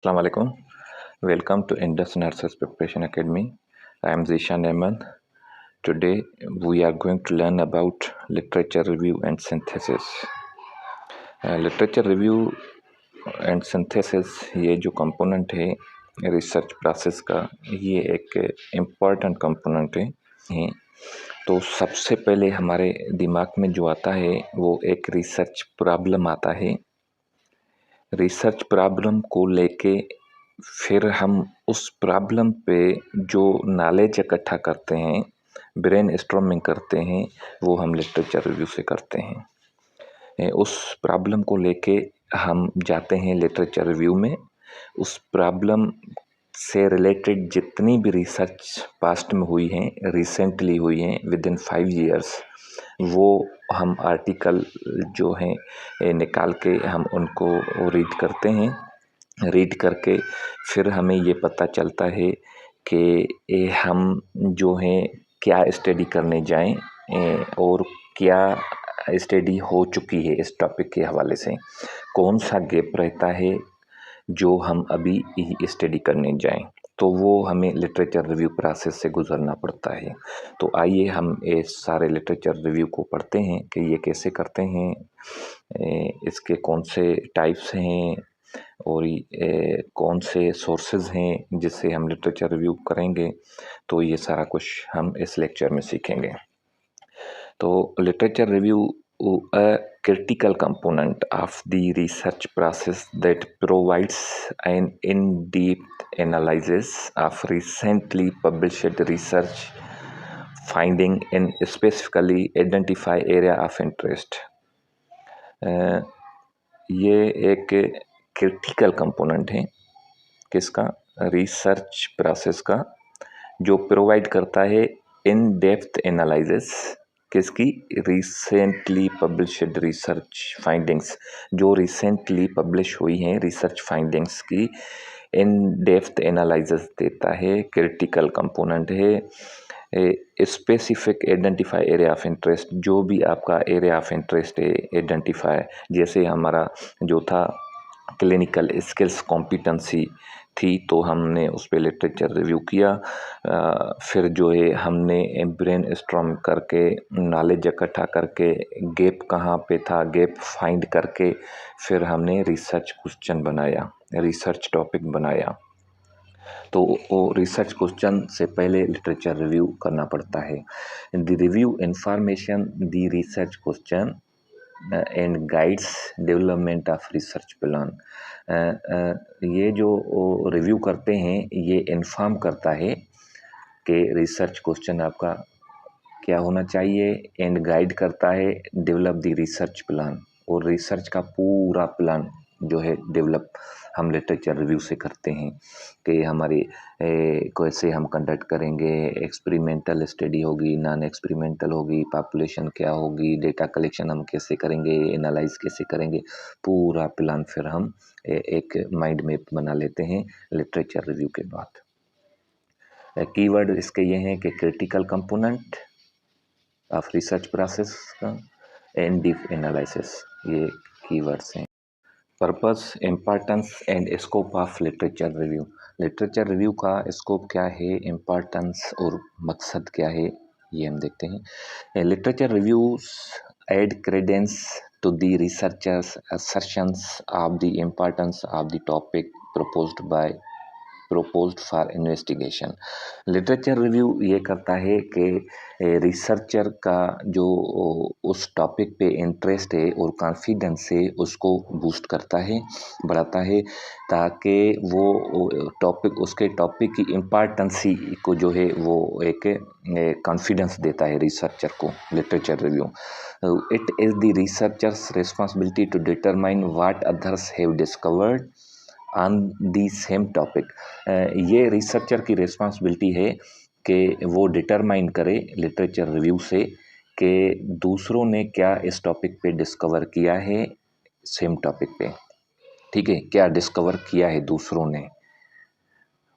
Assalamu alaikum. Welcome to Indus Nurses Preparation Academy. I am Zishan Ahmed. Today we are going to learn about literature review and synthesis. Literature review and synthesis ये जो component है research process का, ये एक important component है। तो सबसे पहले हमारे दिमाग में जो आता है वो एक रिसर्च प्रॉब्लम आता है। रिसर्च प्रॉब्लम को लेके फिर हम उस प्रॉब्लम पे जो नॉलेज इकट्ठा करते हैं, ब्रेन स्टॉर्मिंग करते हैं, वो हम लिटरेचर रिव्यू से करते हैं। उस प्रॉब्लम को लेके हम जाते हैं लिटरेचर रिव्यू में। उस प्रॉब्लम से रिलेटेड जितनी भी रिसर्च पास्ट में हुई हैं, रिसेंटली हुई हैं, विद इन 5 ईयर्स, वो हम आर्टिकल जो हैं निकाल के हम उनको रीड करते हैं। रीड करके फिर हमें ये पता चलता है कि हम जो हैं क्या स्टडी करने जाएं और क्या स्टडी हो चुकी है इस टॉपिक के हवाले से, कौन सा गैप रहता है जो हम अभी स्टडी करने जाएं। तो वो हमें लिटरेचर रिव्यू प्रोसेस से गुजरना पड़ता है। तो आइए हम ये सारे लिटरेचर रिव्यू को पढ़ते हैं कि ये कैसे करते हैं, इसके कौन से टाइप्स हैं और कौन से सोर्सेज हैं जिससे हम लिटरेचर रिव्यू करेंगे। तो ये सारा कुछ हम इस लेक्चर में सीखेंगे। तो literature review a critical component of the research process that provides an in-depth analysis of recently published research finding in specifically identify area of interest. ये एक क्रिटिकल कंपोनेंट है किसका, रिसर्च प्रोसेस का, जो प्रोवाइड करता है इन डेप्थ एनालिसिस किसकी, recently published research findings, जो रिसेंटली पब्लिश हुई हैं रिसर्च फाइंडिंग्स की इन डेप्थ एनालिसिस देता है। क्रिटिकल कंपोनेंट है। Specific identify area of interest, जो भी आपका एरिया ऑफ इंटरेस्ट है आइडेंटिफाई, जैसे हमारा जो था क्लिनिकल स्किल्स कॉम्पिटेंसी थी, तो हमने उस पर लिटरेचर रिव्यू किया। फिर जो है हमने ब्रेन स्टॉर्म करके नॉलेज इकट्ठा करके गैप कहाँ पे था, गैप फाइंड करके फिर हमने रिसर्च क्वेश्चन बनाया, रिसर्च टॉपिक बनाया। तो वो रिसर्च क्वेश्चन से पहले लिटरेचर रिव्यू करना पड़ता है। The review information the research question and guides development of research plan. ये जो रिव्यू करते हैं ये इन्फॉर्म करता है कि रिसर्च क्वेश्चन आपका क्या होना चाहिए, एंड गाइड करता है डेवलप द रिसर्च प्लान, और रिसर्च का पूरा प्लान जो है डेवलप हम लिटरेचर रिव्यू से करते हैं कि हमारे कैसे हम कंडक्ट करेंगे, एक्सपेरिमेंटल स्टडी होगी, नॉन एक्सपेरिमेंटल होगी, पॉपुलेशन क्या होगी, डेटा कलेक्शन हम कैसे करेंगे, एनालाइज कैसे करेंगे, पूरा प्लान फिर हम एक माइंड मैप बना लेते हैं लिटरेचर रिव्यू के बाद। कीवर्ड इसके ये हैं कि critical component of research process का एंड डीप एनालिसिस, ये कीवर्ड्स हैं। Purpose, importance and scope of literature review. Literature review का स्कोप क्या है, इम्पॉर्टेंस और मकसद क्या है, ये हम देखते हैं। Literature reviews add credence to the researchers' assertions of the importance of the topic proposed for investigation। Literature review ये करता है कि रिसर्चर का जो उस टॉपिक पे इंटरेस्ट है और कॉन्फिडेंस है उसको बूस्ट करता है, बढ़ाता है, ताकि वो टॉपिक, उसके टॉपिक की इम्पॉर्टेंसी को जो है वो एक कॉन्फिडेंस देता है रिसर्चर को। Literature review, it is the researcher's responsibility to determine what others have discovered on the same topic. ये रिसर्चर की रिस्पॉन्सिबिलिटी है कि वो डिटरमाइन करे लिटरेचर रिव्यू से कि दूसरों ने क्या इस टॉपिक पे डिस्कवर किया है, सेम टॉपिक पे, ठीक है, क्या डिस्कवर किया है दूसरों ने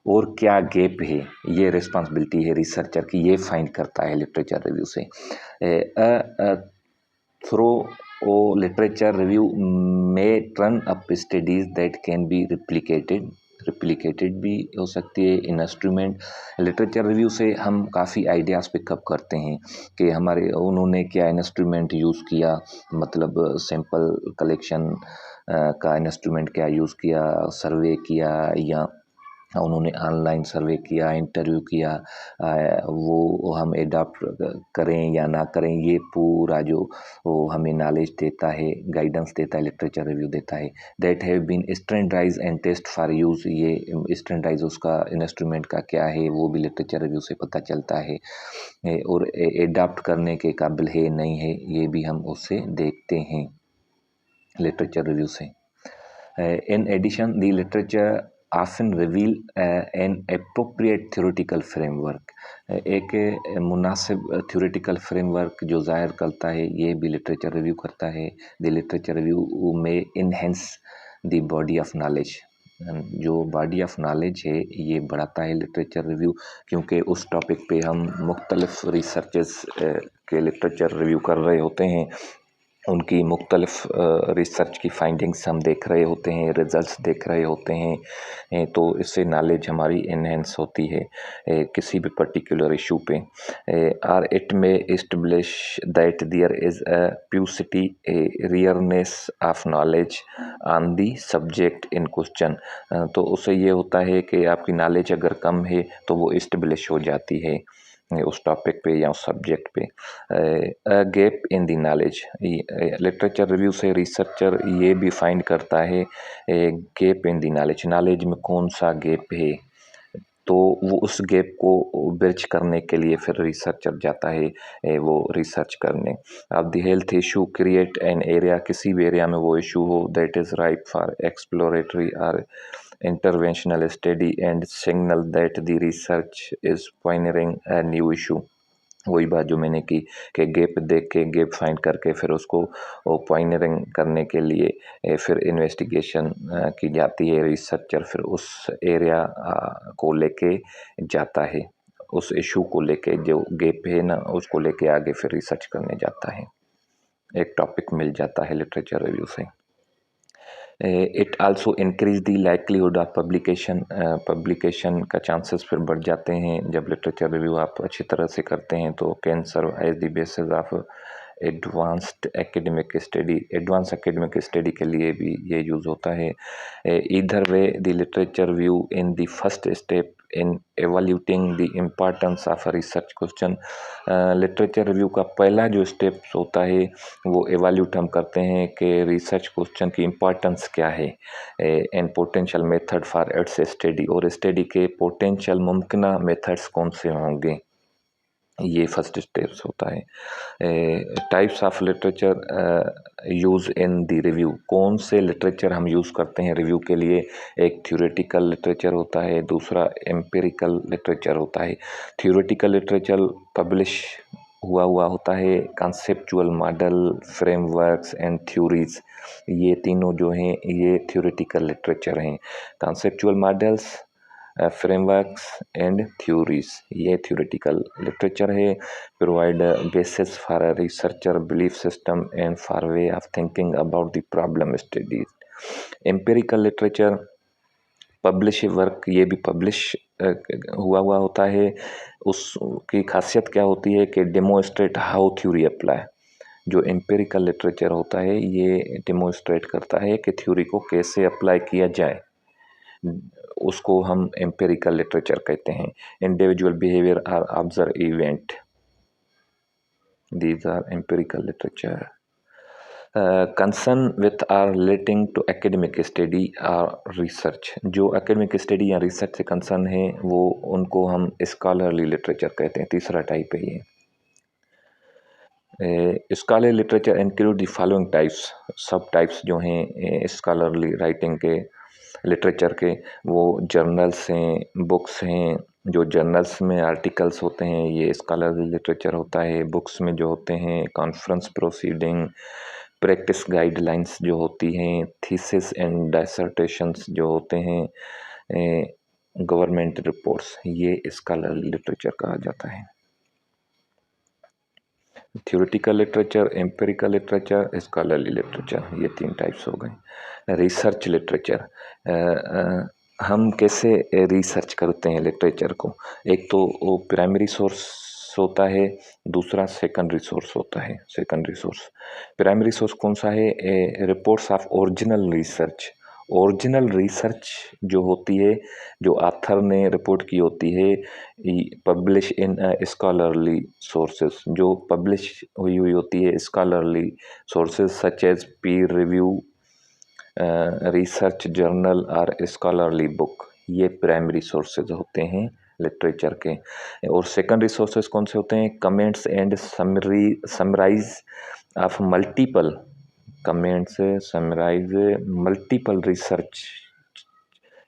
और क्या गैप है, ये रिस्पॉन्सिबिलिटी है रिसर्चर की, ये फाइंड करता है लिटरेचर रिव्यू से। Through literature review may turn up studies that can be replicated, replicated भी हो सकती है इन इंस्ट्रूमेंट। लिटरेचर रिव्यू से हम काफ़ी आइडियाज़ पिकअप करते हैं कि हमारे उन्होंने क्या इंस्ट्रूमेंट यूज़ किया, मतलब सैंपल कलेक्शन का इंस्ट्रूमेंट क्या यूज़ किया, सर्वे किया या उन्होंने ऑनलाइन सर्वे किया, इंटरव्यू किया, वो हम एडॉप्ट करें या ना करें, ये पूरा जो वो हमें नॉलेज देता है, गाइडेंस देता है, लिटरेचर रिव्यू देता है। That have been standardise and test for use, ये स्टैंडर्डाइज उसका इंस्ट्रूमेंट का क्या है वो भी लिटरेचर रिव्यू से पता चलता है, और एडॉप्ट करने के काबिल है नहीं है ये भी हम उससे देखते हैं लिटरेचर रिव्यू से। In addition, the literature often reveal an appropriate theoretical framework, एक मुनासिब theoretical framework जो ज़ाहिर करता है, ये भी लिटरेचर रिव्यू करता है। The literature review में enhance the body of knowledge, जो बॉडी ऑफ नॉलेज है ये बढ़ाता है लिटरेचर रिव्यू, क्योंकि उस टॉपिक पे हम मुख्तलिफ रिसर्चेस के लिटरेचर रिव्यू कर रहे होते हैं, उनकी मुख्तलिफ रिसर्च की फाइंडिंग्स हम देख रहे होते हैं, रिज़ल्ट्स देख रहे होते हैं, तो इससे नॉलेज हमारी इन्हेंस होती है किसी भी पर्टिकुलर इशू पे। और इट में establish that there is a paucity, a rareness of knowledge on the subject in question. तो उससे ये होता है कि आपकी नॉलेज अगर कम है तो वो इस्टब्लिश हो जाती है उस टॉपिक पे या उस सब्जेक्ट पे। Gap in the knowledge, literature review से रिसर्चर ये भी फाइंड करता है gap in the knowledge, knowledge में कौन सा गैप है, तो वो उस गैप को ब्रिज करने के लिए फिर रिसर्चर जाता है वो रिसर्च करने। अब the health issue create an area, किसी भी एरिया में वो इशू हो that is right for exploratory और interventional study and signal that the research is pioneering a new issue। वही बात जो मैंने की कि गैप देख के, गैप फाइंड करके फिर उसको पॉइनरिंग करने के लिए फिर इन्वेस्टिगेशन की जाती है, रिसर्चर फिर उस एरिया को लेके जाता है, उस इशू को लेके जो गैप है ना उसको लेके आगे फिर रिसर्च करने जाता है, एक टॉपिक मिल जाता है लिटरेचर रिव्यू से। It also increase the likelihood of publication, publication का चांसेस फिर बढ़ जाते हैं जब लिटरेचर रिव्यू आप अच्छी तरह से करते हैं, तो can serve as the basis of advanced academic study, advance academic study के लिए भी ये यूज़ होता है। Either way the literature view in the first step in evaluating the importance of a research question. Literature review का पहला जो step होता है वो एवल्यूट हम करते हैं कि रिसर्च क्वेश्चन की इम्पॉर्टेंस क्या है, and potential method for its study, और स्टडी के पोटेंशियल मुमकिन मेथड्स कौन से होंगे, ये फर्स्ट स्टेप्स होता है। Types of literature use in the review, कौन से लिटरेचर हम यूज़ करते हैं रिव्यू के लिए, एक थ्योरेटिकल लिटरेचर होता है, दूसरा एम्पिरिकल लिटरेचर होता है। थ्योरेटिकल लिटरेचर पब्लिश हुआ होता है, conceptual model, frameworks and theories, ये तीनों जो हैं ये थ्योरेटिकल लिटरेचर हैं। Conceptual models, frameworks and theories ये थ्योरेटिकल लिटरेचर है। Provide basis for a researcher belief system and for way of thinking about the problem studies. Empirical literature publish work, ये भी पब्लिश हुआ होता है, उसकी खासियत क्या होती है कि डेमोन्स्ट्रेट हाउ थ्योरी अप्लाई। जो एम्पिरिकल लिटरेचर होता है ये डेमोन्स्ट्रेट करता है कि थ्योरी को कैसे अप्लाई किया जाए, उसको हम एम्पिरिकल लिटरेचर कहते हैं। Individual behaviour are observe event, these are empirical literature. Concern with are relating to academic study और रिसर्च, जो एकेडमिक स्टडी या रिसर्च से कंसर्न है वो उनको हम स्कॉलरली लिटरेचर कहते हैं, तीसरा टाइप है ये। Scholarly literature include the following types, सब टाइप्स जो हैं स्कॉलरली राइटिंग के लिटरेचर के, वो जर्नल्स हैं, बुक्स हैं, जो जर्नल्स में आर्टिकल्स होते हैं ये स्कॉलरली लिटरेचर होता है। बुक्स में जो होते हैं कॉन्फ्रेंस प्रोसीडिंग, प्रैक्टिस गाइडलाइंस जो होती हैं, थीसिस एंड डिसर्टेशंस जो होते हैं, गवर्नमेंट रिपोर्ट्स, ये स्कॉलरली लिटरेचर कहा जाता है। Theoretical literature, empirical literature, scholarly literature, ये तीन टाइप्स हो गए। रिसर्च लिटरेचर, हम कैसे रिसर्च करते हैं लिटरेचर को? एक तो वो प्राइमरी सोर्स होता है, दूसरा सेकंडरी सोर्स होता है। सेकंडरी सोर्स, प्राइमरी सोर्स कौन सा है? Reports of original research. Original research जो होती है, जो ऑथर ने रिपोर्ट की होती है, पब्लिश इन स्कॉलरली सोर्सेज, जो पब्लिश हुई हुई होती है स्कॉलरली सोर्सेज सच एज पीर रिव्यू, रिसर्च जर्नल और स्कॉलरली बुक, ये प्राइमरी सोर्सेज होते हैं लिटरेचर के। और सेकेंडरी सोर्सेज कौन से होते हैं? Comments and summarise of multiple comments, summarise multiple research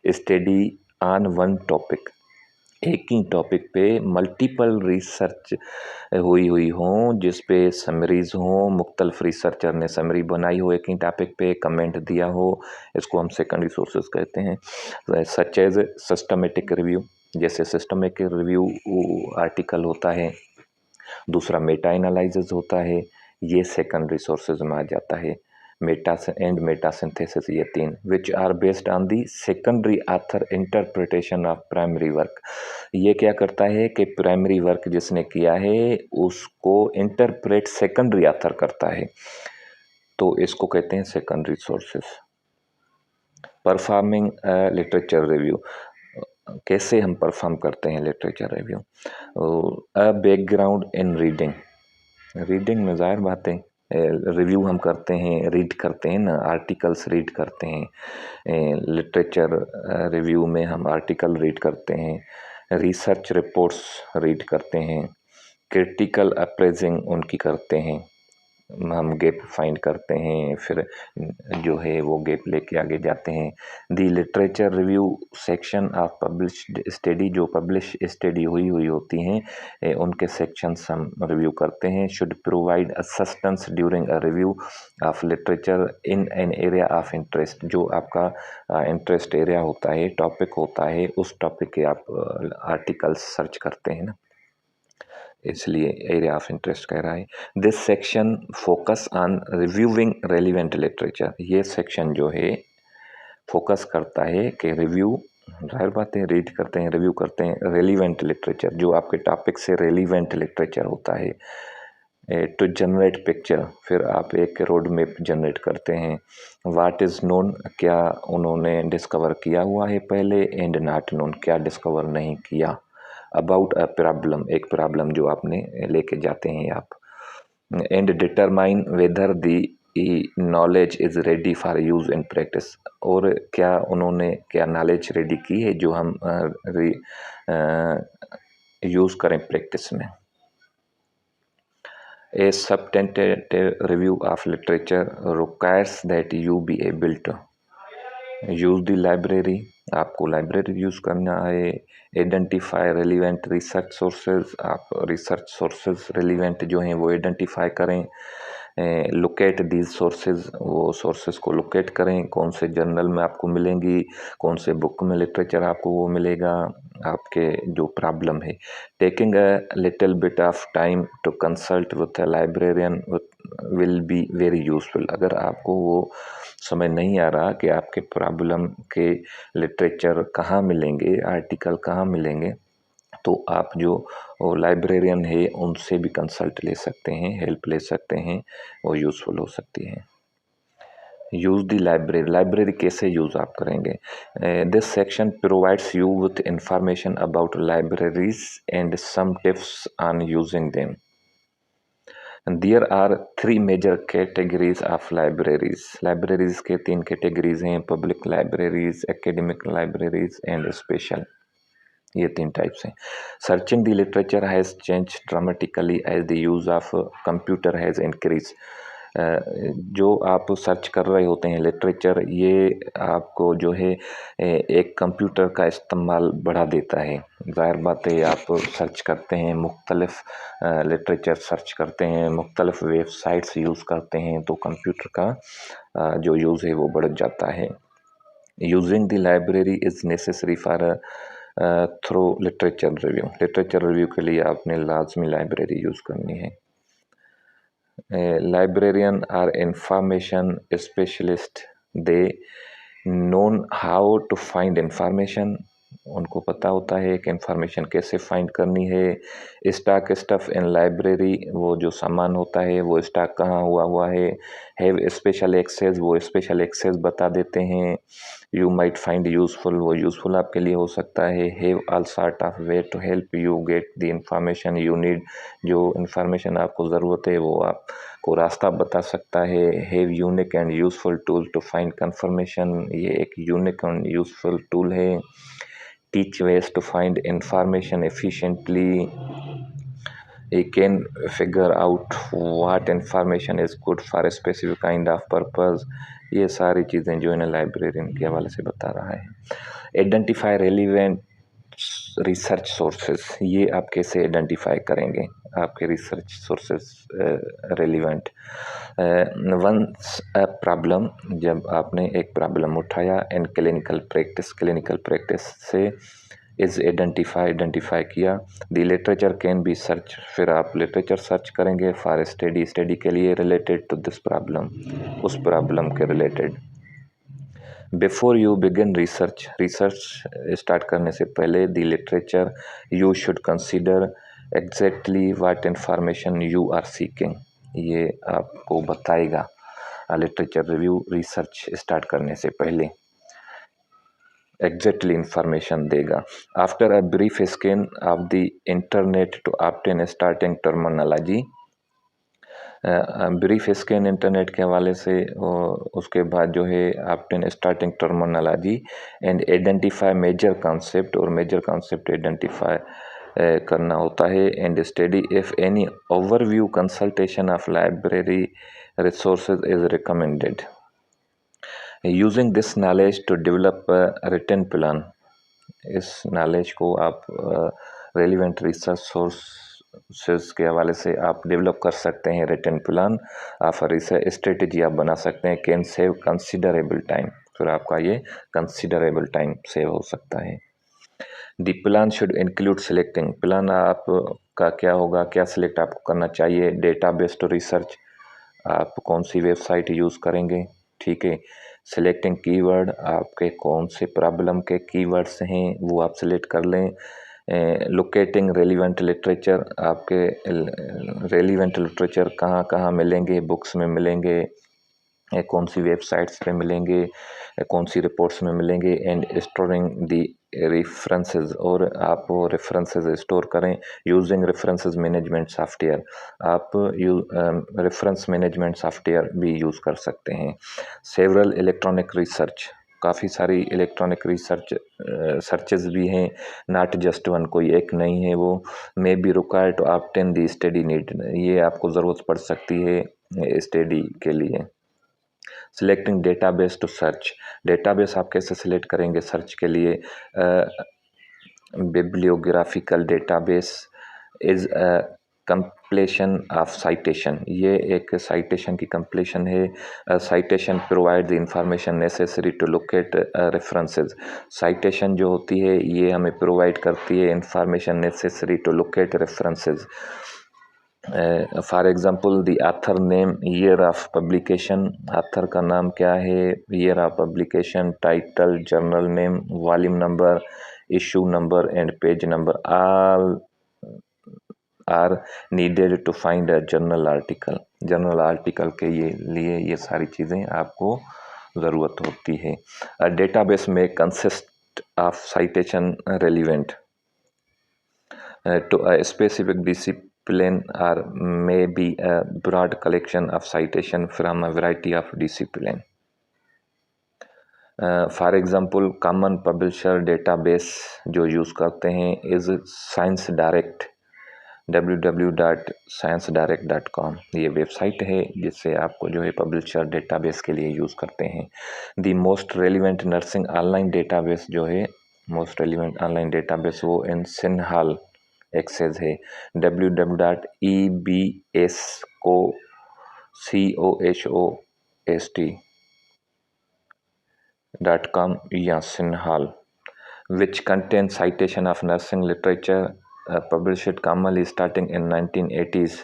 study on one topic. एक ही टॉपिक पे मल्टीपल रिसर्च हुई हो, जिस पे समरीज हो, मुख्तलिफ रिसर्चर ने समरी बनाई हो, एक ही टॉपिक पे कमेंट दिया हो, इसको हम सेकेंडरी सोर्सेज कहते हैं। सच एज सिस्टमेटिक रिव्यू, जैसे सिस्टमेटिक रिव्यू आर्टिकल होता है। दूसरा मेटा एनालिसिस होता है, ये सेकेंडरी सोर्सेज में आ जाता है। मेटा एंड मेटा सिंथेसिस, ये तीन, which are based on the secondary author interpretation of primary work. ये क्या करता है कि प्राइमरी वर्क जिसने किया है उसको इंटरप्रेट सेकेंडरी आथर करता है, तो इसको कहते हैं secondary sources. Performing literature review, कैसे हम परफॉर्म करते हैं लिटरेचर रिव्यू? अ बैकग्राउंड इन रीडिंग, रीडिंग में ज़ाहिर बात है रिव्यू हम करते हैं, रीड करते हैं ना, आर्टिकल्स रीड करते हैं। लिटरेचर रिव्यू में हम आर्टिकल रीड करते हैं, रिसर्च रिपोर्ट्स रीड करते हैं, क्रिटिकल अप्रेजिंग उनकी करते हैं, हम गैप फाइंड करते हैं, फिर जो है वो गैप लेके आगे जाते हैं। The literature review section of published study, जो पब्लिश स्टडी हुई होती हैं उनके सेक्शंस हम रिव्यू करते हैं। Should provide assistance during a review of literature in an area of interest, जो आपका इंटरेस्ट एरिया होता है, टॉपिक होता है, उस टॉपिक के आप आर्टिकल्स सर्च करते हैं ना, इसलिए एरिया ऑफ इंटरेस्ट कह रहा है। This section focus on reviewing relevant literature, ये सेक्शन जो है फोकस करता है कि रिव्यू, जाहिर बात है रीड करते हैं, रिव्यू करते हैं रेलिवेंट लिटरेचर, जो आपके टॉपिक से रेलिवेंट लिटरेचर होता है। टू जनरेट पिक्चर, फिर आप एक रोड मैप जनरेट करते हैं। व्हाट इज़ नोन, क्या उन्होंने डिस्कवर किया हुआ है पहले, एंड नॉट नोन, क्या डिस्कवर नहीं किया। अबाउट अ प्रॉब्लम, एक प्रॉब्लम जो आपने लेके जाते हैं आप। And determine whether the knowledge is ready for use in practice, और क्या उन्होंने क्या नॉलेज रेडी की है जो हम यूज़ करें प्रैक्टिस में। A substantive review of literature requires that you be able to use the library, आपको लाइब्रेरी यूज़ करना है। आइडेंटिफाई रेलिवेंट रिसर्च सोर्सेज, आप रिसर्च सोर्सेज रेलिवेंट जो हैं वो आइडेंटिफाई करें। लोकेट दीज सोर्सेज, वो सोर्सेज को लोकेट करें, कौन से जर्नल में आपको मिलेंगी, कौन से बुक में लिटरेचर आपको वो मिलेगा, आपके जो प्रॉब्लम है। Taking a little bit of time to consult with a librarian will be very useful, अगर आपको वो समझ नहीं आ रहा कि आपके प्रॉब्लम के लिटरेचर कहाँ मिलेंगे, आर्टिकल कहाँ मिलेंगे, तो आप जो लाइब्रेरियन है उनसे भी कंसल्ट ले सकते हैं, हेल्प ले सकते हैं, वो यूज़फुल हो सकती है। यूज़ दी लाइब्रेरी, लाइब्रेरी कैसे यूज़ आप करेंगे? This section provides you with information about libraries and some tips on using them. There are 3 major categories of libraries, libraries के 3 कैटेगरीज हैं, public libraries, academic libraries and special, ये 3 types हैं। Searching the literature has change dramatically as the use of computer has increase, जो आप search कर रहे होते हैं लिटरेचर, ये आपको जो है एक कंप्यूटर का इस्तेमाल बढ़ा देता है। ज़ाहिर बात है आप सर्च करते हैं, मुख्तलिफ लिटरेचर सर्च करते हैं, मुख्तलिफ वेबसाइट्स यूज़ करते हैं, तो कंप्यूटर का जो यूज़ है वो बढ़ जाता है। Using the library is necessary for through literature review, literature review के लिए आपने लाजमी लाइब्रेरी यूज़ करनी है। Librarian are information specialist, they known how to find information, उनको पता होता है कि इंफॉर्मेशन कैसे फाइंड करनी है। स्टॉक स्टफ इन लाइब्रेरी, वो जो सामान होता है वो स्टॉक कहाँ हुआ हुआ है। हैव स्पेशल एक्सेस, वो स्पेशल एक्सेस बता देते हैं। यू माइट फाइंड यूज़फुल, वो यूज़फुल आपके लिए हो सकता है। Have all sort of way to help you get the information you need, जो इंफॉर्मेशन आपको ज़रूरत है वो आपको रास्ता बता सकता है। Have unique and useful tool to find confirmation, ये एक यूनिक एंड यूज़फुल टूल है। Teach ways to find information efficiently, he can figure out what information is good for a specific kind of purpose। ये सारी चीज़ें जो है librarian के हवाले से बता रहा है। आइडेंटिफाई रेलिवेंट रिसर्च सोर्सेज, ये आप कैसे आइडेंटिफाई करेंगे आपके research sources relevant. Once a problem, जब आपने एक प्रॉब्लम उठाया इन क्लिनिकल प्रैक्टिस से इज़ आइडेंटिफाई किया। The literature can be search, फिर आप लिटरेचर सर्च करेंगे फॉर स्टडी के लिए रिलेटेड टू दिस प्रॉब्लम, उस प्रॉब्लम के related. Before you begin research start करने से पहले the literature you should consider exactly what information you are seeking, ये आपको बताएगा लिटरेचर रिव्यू रिसर्च स्टार्ट करने से पहले एग्जैक्टली इंफॉर्मेशन देगा। After a brief scan of the internet to obtain starting terminology, brief scan internet के हवाले से उसके बाद जो है obtain starting terminology and identify major concept, और मेजर कॉन्सेप्ट आइडेंटिफाई करना होता है। And study if any overview consultation of library resources is recommended. Using this knowledge to develop written plan, इस नॉलेज को आप रेलिवेंट रिसर्च सोर्सेज के हवाले से आप डेवलप कर सकते हैं। रिटन प्लान आप रिसर्च स्ट्रेटेजी आप बना सकते हैं। कैन सेव कंसिडरेबल टाइम, फिर आपका ये कंसिडरेबल टाइम सेव हो सकता है। The plan should include selecting, plan आपका क्या होगा, क्या सिलेक्ट आपको करना चाहिए। डेटा बेस्ड रिसर्च, आप कौन सी वेबसाइट यूज़ करेंगे, ठीक है। सिलेक्टिंग कीवर्ड, आपके कौन से प्रॉब्लम के कीवर्ड्स हैं वो आप सिलेक्ट कर लें। लोकेटिंग रेलिवेंट लिटरेचर, आपके रेलिवेंट लिटरेचर कहाँ कहाँ मिलेंगे, बुक्स में मिलेंगे, कौन सी वेबसाइट्स पे मिलेंगे, कौन सी रिपोर्ट्स में मिलेंगे। एंड स्टोरिंग दी रेफरेंसेस, और आप वो रेफरेंसेस स्टोर करें यूजिंग रेफरेंसेस मैनेजमेंट सॉफ्टवेयर, आप रेफरेंस मैनेजमेंट सॉफ्टवेयर भी यूज़ कर सकते हैं। सेवरल इलेक्ट्रॉनिक रिसर्च, काफ़ी सारी इलेक्ट्रॉनिक रिसर्च सर्चेज भी हैं, नॉट जस्ट वन, कोई एक नहीं है वो। May be required to obtain the study need, ये आपको ज़रूरत पड़ सकती है स्टडी के लिए। Selecting database to search, database आप कैसे सिलेक्ट करेंगे सर्च के लिए। Bibliographical database is a completion of citation, ये एक साइटेशन की कंप्लीशन है। Citation provide the information necessary to locate references, citation जो होती है ये हमें प्रोवाइड करती है information necessary to locate references. For example the author name, year of publication, author का नाम क्या है, year of publication, title, journal name, volume number, issue number and page number, all are needed to find a journal article, journal article के लिए ये सारी चीज़ें आपको ज़रूरत होती है। अ डेटाबेस में consist of citation relevant to a specific discipline or may be a broad collection of citation from a variety of discipline। For example common publisher database जो यूज़ करते हैं इज़ साइंस डायरेक्ट, www.sciencedirect.com, ये website है जिससे आपको जो है publisher database के लिए यूज़ करते हैं। The most relevant nursing online database जो है, मोस्ट रेलिवेंट ऑनलाइन डेटाबेस वो इन सिन्हाल एक्सेस है, www.ebscohost.com या सिन्हाल, which contain citation of nursing literature published commonly starting in 1980s।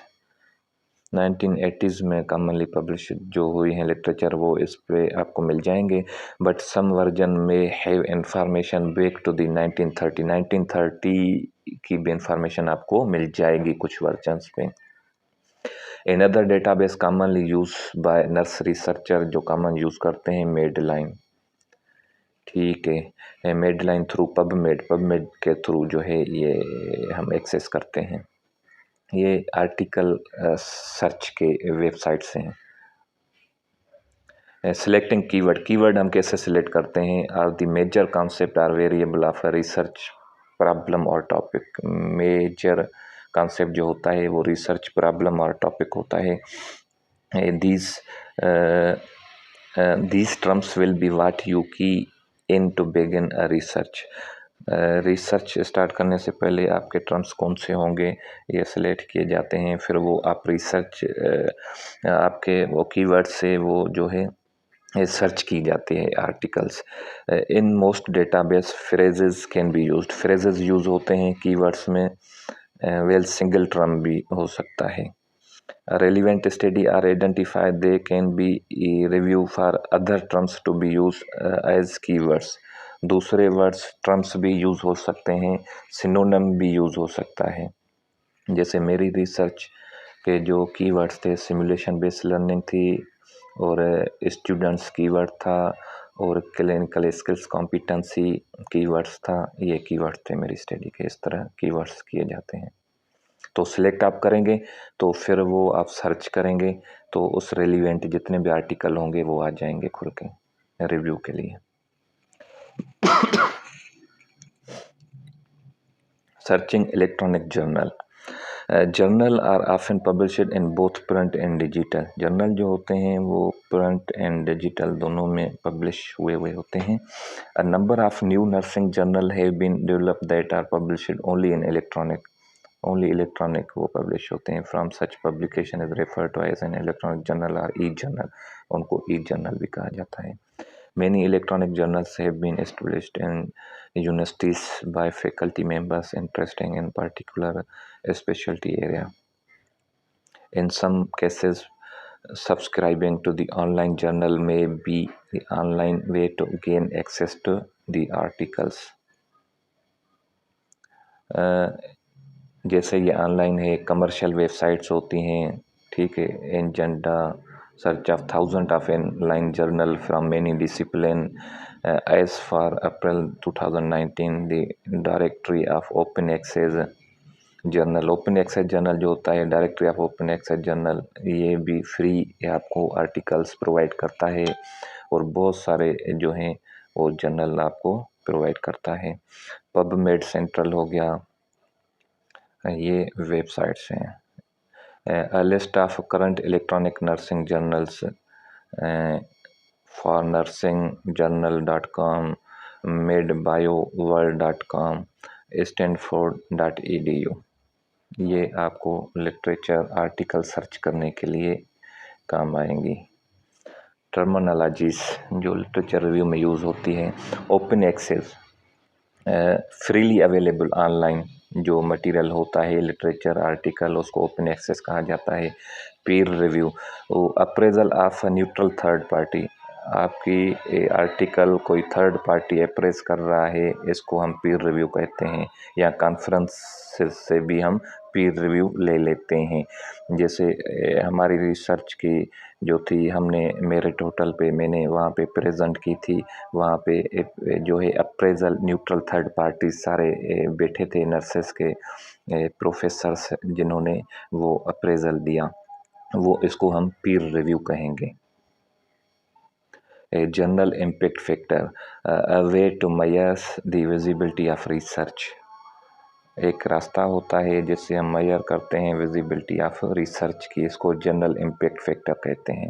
1980s में कॉमनली पब्लिश जो हुई हैं लिटरेचर वो इस पे आपको मिल जाएंगे, बट सम वर्जन में have information back to the 1930 की भी इंफॉर्मेशन आपको मिल जाएगी कुछ वर्जन्स पे। Another database commonly used by nurse researcher जो कॉमन यूज़ करते हैं मेडलाइन, ठीक है। मेडलाइन थ्रू पबमेड के थ्रू जो है ये हम एक्सेस करते हैं। ये आर्टिकल सर्च के वेबसाइट से हैं। सिलेक्टिंग कीवर्ड हम कैसे सिलेक्ट करते हैं? Are the major concept or variable of research problem और टॉपिक। मेजर कॉन्सेप्ट जो होता है वो रिसर्च प्रॉब्लम और टॉपिक होता है। these terms will be what you key in to begin a research। Research start करने से पहले आपके टर्म्स कौन से होंगे ये सिलेक्ट किए जाते हैं, फिर वो आप रिसर्च आपके वो कीवर्ड से वो जो है सर्च की जाती है articles. In most database phrases can be used, phrases use होते हैं कीवर्ड्स में। वेल सिंगल टर्म भी हो सकता है। Relevant study are identify, they can be review for other terms to be use as keywords. दूसरे वर्ड्स टर्म्स भी use हो सकते हैं, सिनोनिम भी यूज़ हो सकता है। जैसे मेरी रिसर्च के जो कीवर्ड्स थे सिमुलेशन बेस्ड लर्निंग थी और स्टूडेंट्स कीवर्ड था और क्लिनिकल स्किल्स कॉम्पिटेंसी कीवर्ड्स था। ये कीवर्ड्स थे मेरी स्टडी के। इस तरह कीवर्ड्स किए जाते हैं। तो सिलेक्ट आप करेंगे तो फिर वो आप सर्च करेंगे तो उस रेलिवेंट जितने भी आर्टिकल होंगे वो आ जाएंगे खुल के रिव्यू के लिए। Searching electronic journal. Journal are often published in both print and digital. Journal जो होते हैं वो प्रिंट एंड डिजिटल दोनों में पब्लिश हुए होते हैं। A number of new nursing journal have been developed that are published only in electronic. Only electronic वो पब्लिश होते हैं। From such publication is refer to as an electronic journal और e journal. उनको ई journal भी कहा जाता है। Many electronic journals have been established in universities by faculty members interested in particular specialty area. In some cases, subscribing to the online journal may be the online way to gain access to the articles. जैसे ये online है, commercial websites होती हैं, ठीक है। Agenda search of thousands of online journal from many discipline। As for April 2019 the directory of open access journal, open access journal जो होता है directory of open access journal, ये भी फ्री आपको आर्टिकल्स प्रोवाइड करता है और बहुत सारे जो हैं वो जर्नल आपको प्रोवाइड करता है। पबमेड सेंट्रल हो गया, ये वेबसाइट्स हैं। A list of current electronic nursing journals for nursingjournal.com, medbioworld.com, stanford.edu। ये आपको लिटरेचर आर्टिकल सर्च करने के लिए काम आएंगी। टर्मिनोलॉजीज जो लिटरेचर रिव्यू में यूज़ होती है। Open access, freely available online जो मटेरियल होता है लिटरेचर आर्टिकल उसको ओपन एक्सेस कहा जाता है। Peer review, appraisal of neutral third party, आपकी आर्टिकल कोई थर्ड पार्टी अप्रेज कर रहा है, इसको हम पीर रिव्यू कहते हैं। या कॉन्फ्रेंस से भी हम पीर रिव्यू ले लेते हैं। जैसे हमारी रिसर्च की जो थी हमने मेरिट होटल पे मैंने वहाँ पे प्रेजेंट की थी, वहाँ पे जो है अप्रेजल न्यूट्रल थर्ड पार्टी सारे बैठे थे नर्सेस के प्रोफेसर्स जिन्होंने वो अप्रेजल दिया, वो इसको हम पीर रिव्यू कहेंगे। A general impact factor, a way to measure the visibility of research। एक रास्ता होता है जिससे हम मेजर करते हैं विजिबिलिटी ऑफ रिसर्च की, इसको जनरल इम्पैक्ट फैक्टर कहते हैं।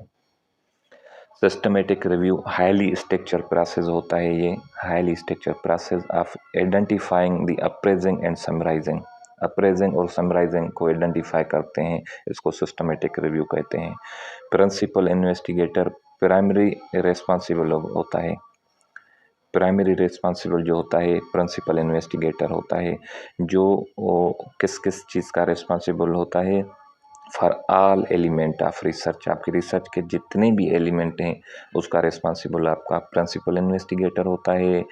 Systematic review highly structure process होता है। ये highly structure process of identifying the appraising and summarising, appraising और समराइजिंग को आइडेंटिफाई करते हैं, इसको सिस्टमेटिक रिव्यू कहते हैं। प्रिंसिपल इन्वेस्टिगेटर प्राइमरी रिस्पॉन्सिबल होता है। प्राइमरी रिस्पॉन्सिबल जो होता है प्रिंसिपल इन्वेस्टिगेटर होता है, जो किस किस चीज़ का रिस्पॉन्सिबल होता है, for all element of research, आपकी रिसर्च के जितने भी एलिमेंट हैं उसका रिस्पॉन्सिबल आपका प्रिंसिपल इन्वेस्टिगेटर होता है।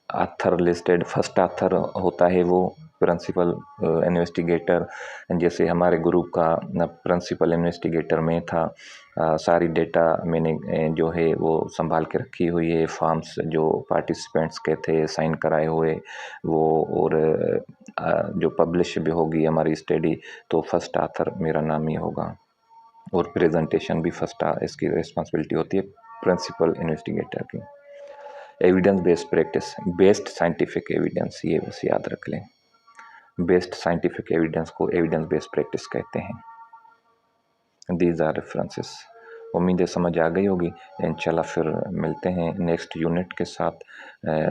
ऑथर लिस्टेड फर्स्ट ऑथर होता है वो प्रिंसिपल इन्वेस्टिगेटर। जैसे हमारे ग्रुप का प्रिंसिपल इन्वेस्टिगेटर में था। सारी डेटा मैंने जो है वो संभाल के रखी हुई है, फॉर्म्स जो पार्टिसिपेंट्स के थे साइन कराए हुए वो, और जो पब्लिश भी होगी हमारी स्टडी तो फर्स्ट ऑथर मेरा नाम ही होगा, और प्रेजेंटेशन भी फर्स्ट इसकी रिस्पॉन्सिबिलिटी होती है प्रिंसिपल इन्वेस्टिगेटर की। Evidence based practice, based scientific evidence, ये बस याद रख लें। बेस्ड साइंटिफिक एविडेंस को एविडेंस बेस्ड प्रैक्टिस कहते हैं। These are references. उम्मीद है समझ आ गई होगी। इंशाल्लाह फिर मिलते हैं नेक्स्ट यूनिट के साथ।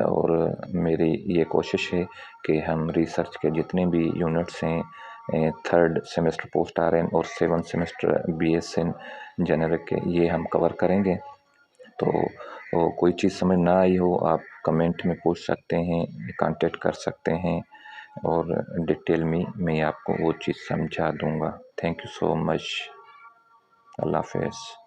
और मेरी ये कोशिश है कि हम रिसर्च के जितने भी यूनिट्स हैं, थर्ड सेमेस्टर पोस्ट RN और 7th सेमेस्टर BSN जेनरिक के, ये हम कवर करेंगे। तो कोई चीज़ समझ ना आई हो आप कमेंट में पूछ सकते हैं, कांटेक्ट कर सकते हैं, और डिटेल में मैं आपको वो चीज़ समझा दूँगा। Thank you so much. अल्लाह हाफ़िज़।